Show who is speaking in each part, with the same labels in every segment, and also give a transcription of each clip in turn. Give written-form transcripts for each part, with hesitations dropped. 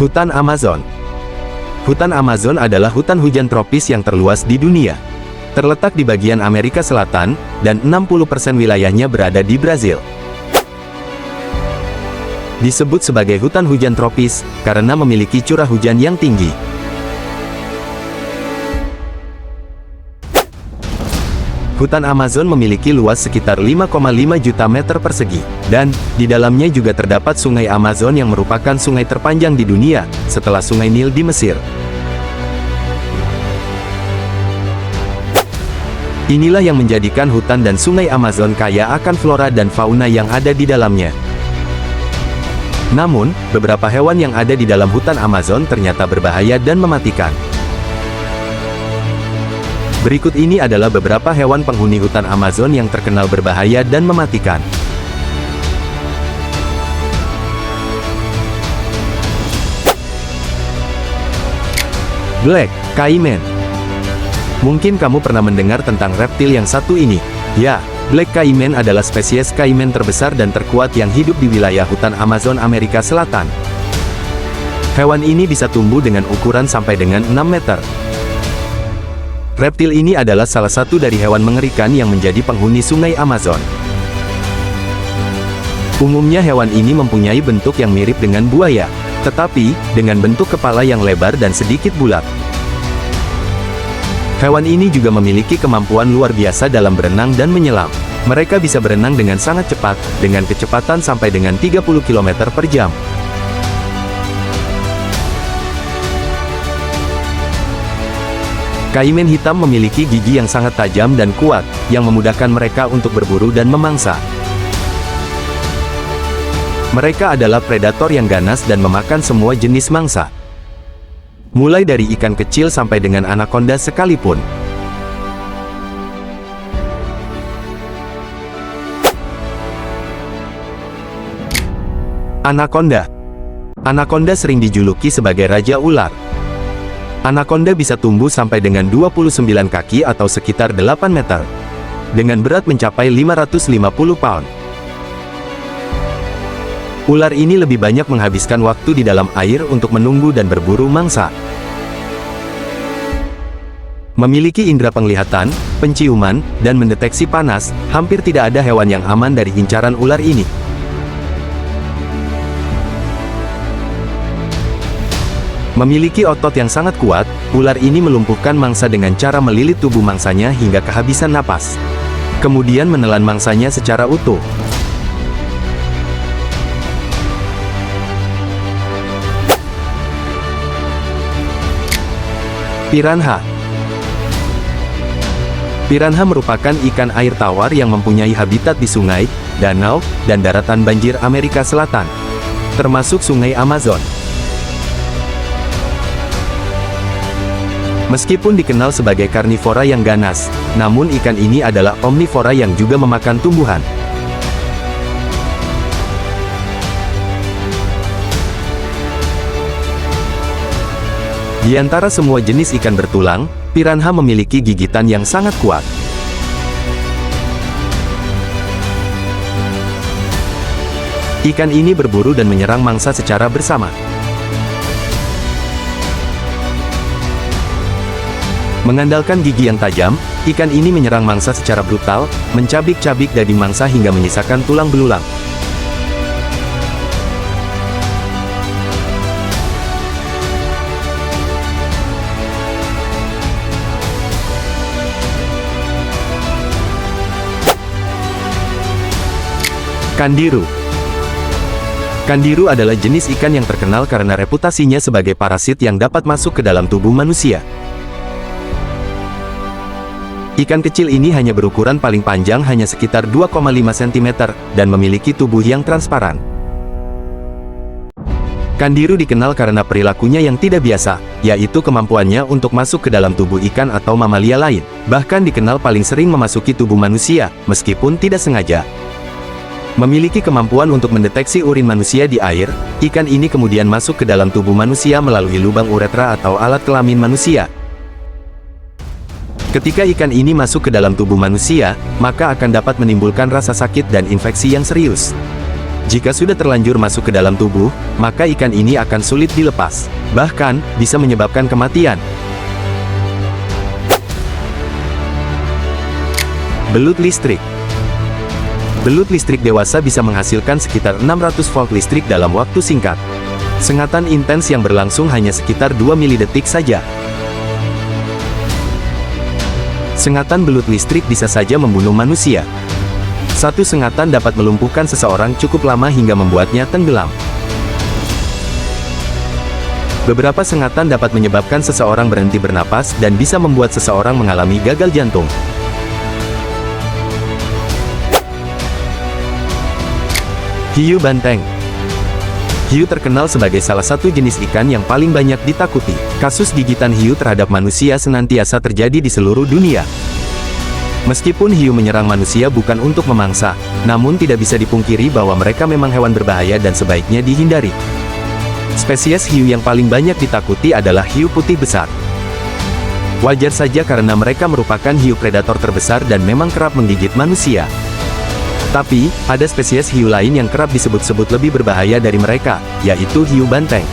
Speaker 1: Hutan Amazon. Hutan Amazon adalah hutan hujan tropis yang terluas di dunia. Terletak di bagian Amerika Selatan, dan 60% wilayahnya berada di Brazil. Disebut sebagai hutan hujan tropis, karena memiliki curah hujan yang tinggi. Hutan Amazon memiliki luas sekitar 5,5 juta meter persegi, dan di dalamnya juga terdapat sungai Amazon yang merupakan sungai terpanjang di dunia, setelah sungai Nil di Mesir. Inilah yang menjadikan hutan dan sungai Amazon kaya akan flora dan fauna yang ada di dalamnya. Namun, beberapa hewan yang ada di dalam hutan Amazon ternyata berbahaya dan mematikan. Berikut ini adalah beberapa hewan penghuni hutan Amazon yang terkenal berbahaya dan mematikan. Black Caiman. Mungkin kamu pernah mendengar tentang reptil yang satu ini. Ya, Black Caiman adalah spesies caiman terbesar dan terkuat yang hidup di wilayah hutan Amazon Amerika Selatan. Hewan ini bisa tumbuh dengan ukuran sampai dengan 6 meter. Reptil ini adalah salah satu dari hewan mengerikan yang menjadi penghuni sungai Amazon. Umumnya hewan ini mempunyai bentuk yang mirip dengan buaya, tetapi dengan bentuk kepala yang lebar dan sedikit bulat. Hewan ini juga memiliki kemampuan luar biasa dalam berenang dan menyelam. Mereka bisa berenang dengan sangat cepat, dengan kecepatan sampai dengan 30 km per jam. Caiman hitam memiliki gigi yang sangat tajam dan kuat, yang memudahkan mereka untuk berburu dan memangsa. Mereka adalah predator yang ganas dan memakan semua jenis mangsa. Mulai dari ikan kecil sampai dengan anaconda sekalipun. Anaconda. Anaconda sering dijuluki sebagai raja ular. Anaconda bisa tumbuh sampai dengan 29 kaki atau sekitar 8 meter. Dengan berat mencapai 550 pound. Ular ini lebih banyak menghabiskan waktu di dalam air untuk menunggu dan berburu mangsa. Memiliki indera penglihatan, penciuman, dan mendeteksi panas, hampir tidak ada hewan yang aman dari incaran ular ini. Memiliki otot yang sangat kuat, ular ini melumpuhkan mangsa dengan cara melilit tubuh mangsanya hingga kehabisan napas. Kemudian menelan mangsanya secara utuh. Piranha. Piranha merupakan ikan air tawar yang mempunyai habitat di sungai, danau, dan daratan banjir Amerika Selatan, termasuk sungai Amazon. Meskipun dikenal sebagai karnivora yang ganas, namun ikan ini adalah omnivora yang juga memakan tumbuhan. Di antara semua jenis ikan bertulang, piranha memiliki gigitan yang sangat kuat. Ikan ini berburu dan menyerang mangsa secara bersama. Mengandalkan gigi yang tajam, ikan ini menyerang mangsa secara brutal, mencabik-cabik daging mangsa hingga menyisakan tulang belulang. Kandiru. Kandiru adalah jenis ikan yang terkenal karena reputasinya sebagai parasit yang dapat masuk ke dalam tubuh manusia. Ikan kecil ini hanya berukuran paling panjang hanya sekitar 2,5 cm, dan memiliki tubuh yang transparan. Kandiru dikenal karena perilakunya yang tidak biasa, yaitu kemampuannya untuk masuk ke dalam tubuh ikan atau mamalia lain, bahkan dikenal paling sering memasuki tubuh manusia, meskipun tidak sengaja. Memiliki kemampuan untuk mendeteksi urin manusia di air, ikan ini kemudian masuk ke dalam tubuh manusia melalui lubang uretra atau alat kelamin manusia. Ketika ikan ini masuk ke dalam tubuh manusia, maka akan dapat menimbulkan rasa sakit dan infeksi yang serius. Jika sudah terlanjur masuk ke dalam tubuh, maka ikan ini akan sulit dilepas. Bahkan, bisa menyebabkan kematian. Belut listrik. Belut listrik dewasa bisa menghasilkan sekitar 600 volt listrik dalam waktu singkat. Sengatan intens yang berlangsung hanya sekitar 2 milidetik saja. Sengatan belut listrik bisa saja membunuh manusia. Satu sengatan dapat melumpuhkan seseorang cukup lama hingga membuatnya tenggelam. Beberapa sengatan dapat menyebabkan seseorang berhenti bernapas dan bisa membuat seseorang mengalami gagal jantung. Hiu banteng. Hiu terkenal sebagai salah satu jenis ikan yang paling banyak ditakuti. Kasus gigitan hiu terhadap manusia senantiasa terjadi di seluruh dunia. Meskipun hiu menyerang manusia bukan untuk memangsa, namun tidak bisa dipungkiri bahwa mereka memang hewan berbahaya dan sebaiknya dihindari. Spesies hiu yang paling banyak ditakuti adalah hiu putih besar. Wajar saja karena mereka merupakan hiu predator terbesar dan memang kerap menggigit manusia. Tapi, ada spesies hiu lain yang kerap disebut-sebut lebih berbahaya dari mereka, yaitu hiu banteng.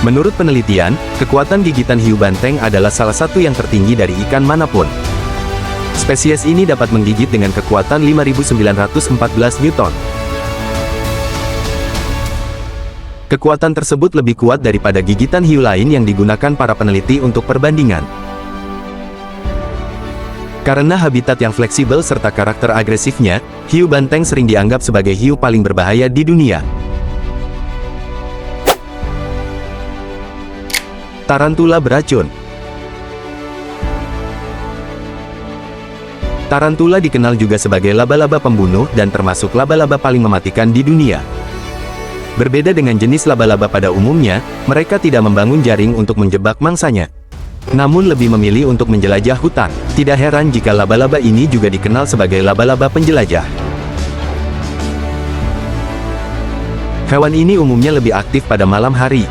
Speaker 1: Menurut penelitian, kekuatan gigitan hiu banteng adalah salah satu yang tertinggi dari ikan manapun. Spesies ini dapat menggigit dengan kekuatan 5.914 Newton. Kekuatan tersebut lebih kuat daripada gigitan hiu lain yang digunakan para peneliti untuk perbandingan. Karena habitat yang fleksibel serta karakter agresifnya, hiu banteng sering dianggap sebagai hiu paling berbahaya di dunia. Tarantula beracun. Tarantula dikenal juga sebagai laba-laba pembunuh dan termasuk laba-laba paling mematikan di dunia. Berbeda dengan jenis laba-laba pada umumnya, mereka tidak membangun jaring untuk menjebak mangsanya. Namun lebih memilih untuk menjelajah hutan. Tidak heran jika laba-laba ini juga dikenal sebagai laba-laba penjelajah. Hewan ini umumnya lebih aktif pada malam hari.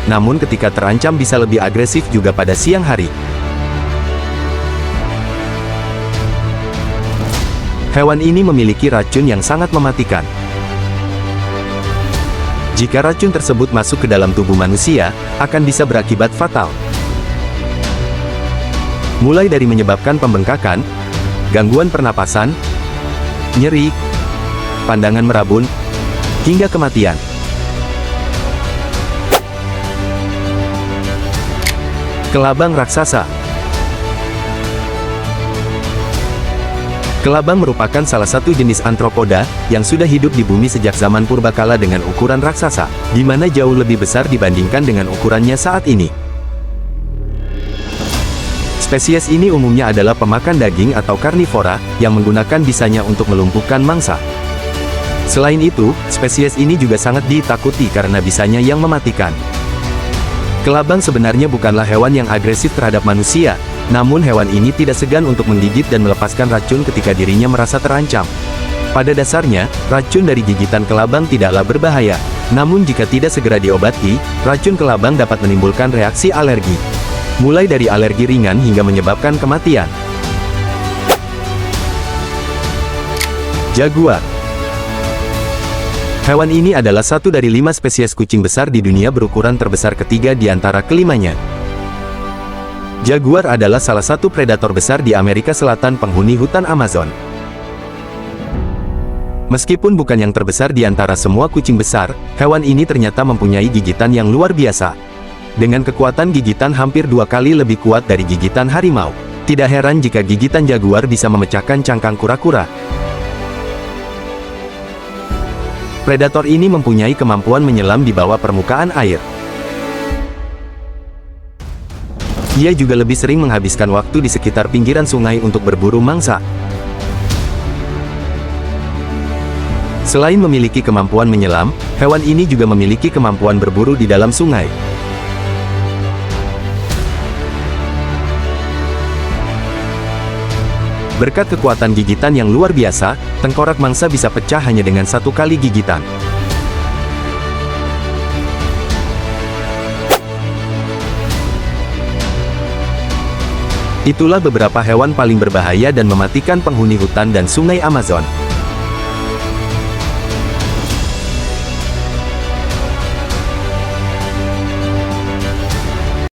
Speaker 1: Namun ketika terancam bisa lebih agresif juga pada siang hari. Hewan ini memiliki racun yang sangat mematikan. Jika racun tersebut masuk ke dalam tubuh manusia, akan bisa berakibat fatal. Mulai dari menyebabkan pembengkakan, gangguan pernapasan, nyeri, pandangan merabun, hingga kematian. Kelabang raksasa. Kelabang merupakan salah satu jenis antropoda yang sudah hidup di bumi sejak zaman purbakala dengan ukuran raksasa, di mana jauh lebih besar dibandingkan dengan ukurannya saat ini. Spesies ini umumnya adalah pemakan daging atau karnivora yang menggunakan bisanya untuk melumpuhkan mangsa. Selain itu, spesies ini juga sangat ditakuti karena bisanya yang mematikan. Kelabang sebenarnya bukanlah hewan yang agresif terhadap manusia, namun hewan ini tidak segan untuk menggigit dan melepaskan racun ketika dirinya merasa terancam. Pada dasarnya, racun dari gigitan kelabang tidaklah berbahaya, namun jika tidak segera diobati, racun kelabang dapat menimbulkan reaksi alergi. Mulai dari alergi ringan hingga menyebabkan kematian. Jaguar. Hewan ini adalah satu dari 5 spesies kucing besar di dunia berukuran terbesar ketiga di antara kelimanya. Jaguar adalah salah satu predator besar di Amerika Selatan penghuni hutan Amazon. Meskipun bukan yang terbesar di antara semua kucing besar, hewan ini ternyata mempunyai gigitan yang luar biasa. Dengan kekuatan gigitan hampir 2 kali lebih kuat dari gigitan harimau. Tidak heran jika gigitan jaguar bisa memecahkan cangkang kura-kura. Predator ini mempunyai kemampuan menyelam di bawah permukaan air. Ia juga lebih sering menghabiskan waktu di sekitar pinggiran sungai untuk berburu mangsa. Selain memiliki kemampuan menyelam, hewan ini juga memiliki kemampuan berburu di dalam sungai. Berkat kekuatan gigitan yang luar biasa, tengkorak mangsa bisa pecah hanya dengan 1 kali gigitan. Itulah beberapa hewan paling berbahaya dan mematikan penghuni hutan dan sungai Amazon.